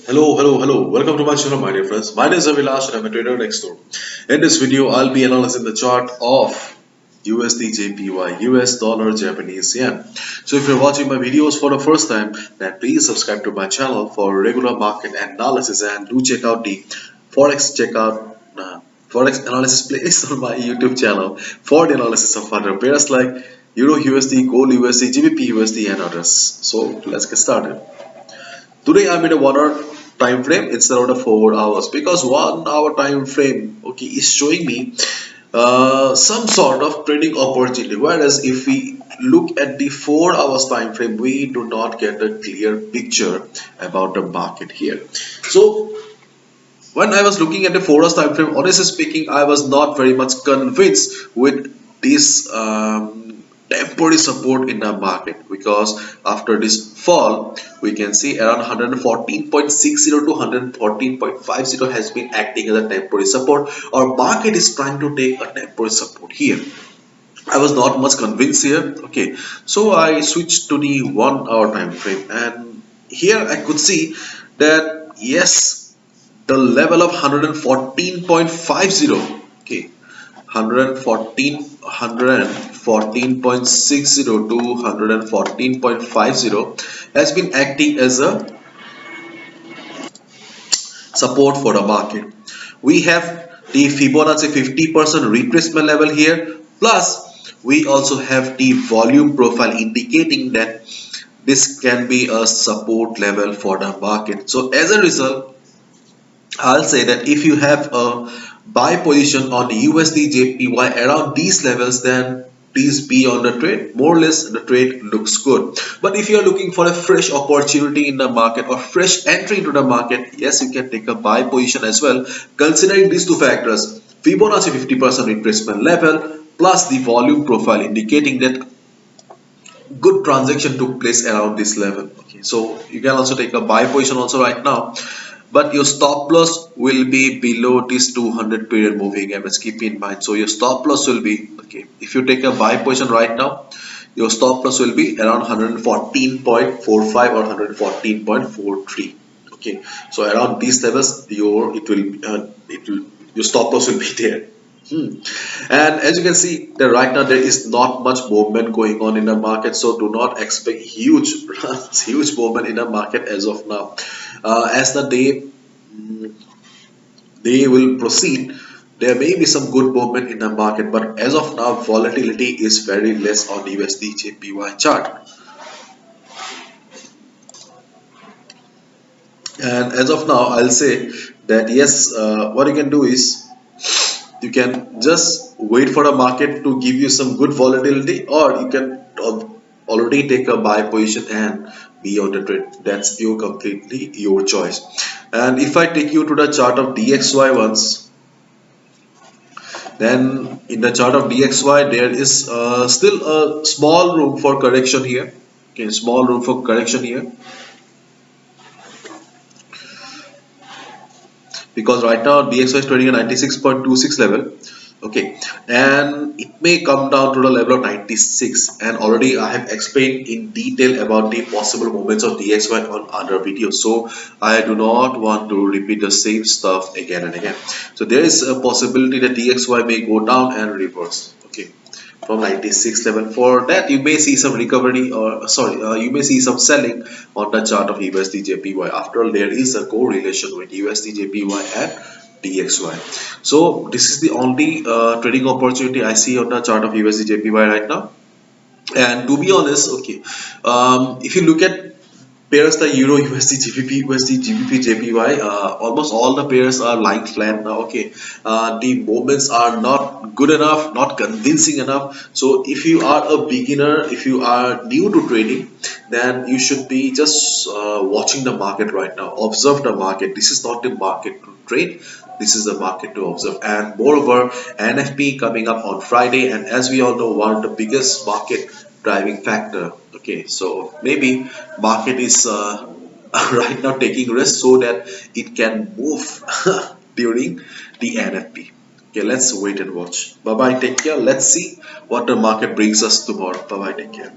Hello. Welcome to my channel, my dear friends. My name is Avilash and I'm a trader next door. In this video, I'll be analyzing the chart of USD JPY, US dollar Japanese yen. So if you're watching my videos for the first time, then please subscribe to my channel for regular market analysis and do check out the Forex analysis playlist on my YouTube channel for the analysis of other pairs like Euro USD, Gold USD, GBP USD and others. So let's get started. Today I'm in a 1 hour time frame instead of the 4 hours because 1 hour time frame is showing me some sort of trading opportunity, whereas if we look at the 4 hours time frame we do not get a clear picture about the market here. So when I was looking at the 4 hours time frame, honestly speaking, I was not very much convinced with this temporary support in the market, because after this fall we can see around 114.60 to 114.50 has been acting as a temporary support. Our market is trying to take a temporary support here. I was not much convinced here. Okay, so I switched to the 1 hour time frame, and here I could see that yes, the level of 114.50, okay, 114.60 to 114.50 has been acting as a support for the market. We have the Fibonacci 50% retracement level here, plus we also have the volume profile indicating that this can be a support level for the market. So as a result, I'll say that if you have a buy position on USD JPY around these levels, then please be on the trade. More or less the trade looks good. But if you are looking for a fresh opportunity in the market or fresh entry into the market, yes, you can take a buy position as well, considering these two factors: Fibonacci 50% retracement level plus the volume profile indicating that good transaction took place around this level. Okay, so you can also take a buy position also right now, but your stop loss will be below this 200 period moving average. Keep in mind, so your stop loss will be, okay, if you take a buy position right now, your stop loss will be around 114.45 or 114.43. okay, so around these levels your stop loss will be there. And as you can see that right now there is not much movement going on in the market, so do not expect huge huge movement in the market as of now. As the day will proceed, there may be some good movement in the market, but as of now volatility is very less on USD JPY chart. And as of now I'll say that yes, what you can do is you can just wait for the market to give you some good volatility, or you can already take a buy position and be on the trade. That's your completely your choice. And if I take you to the chart of DXY once, then in the chart of DXY there is still a small room for correction here. Okay, small room for correction here, because right now DXY is trading at 96.26 level. Okay, and it may come down to the level of 96, and already I have explained in detail about the possible movements of DXY on other videos, so I do not want to repeat the same stuff again and again. So there is a possibility that DXY may go down and reverse, okay, from 96 level. For that you may see some recovery, or sorry, you may see some selling on the chart of USD JPY. After all, there is a correlation with USD JPY and DXY. So this is the only trading opportunity I see on the chart of USD JPY right now. And to be honest, okay, if you look at pairs like Euro USD GBP USD GBP JPY, almost all the pairs are lying flat now. Okay, the movements are not good enough, not convincing enough. So if you are a beginner, if you are new to trading, then you should be just watching the market right now. Observe the market. This is not the market to trade. This is the market to observe. And moreover, NFP coming up on Friday, and as we all know, one of the biggest market driving factor. Okay, so maybe market is right now taking risk so that it can move during the NFP. Okay, let's wait and watch. Bye bye, take care. Let's see what the market brings us tomorrow. Bye bye, take care.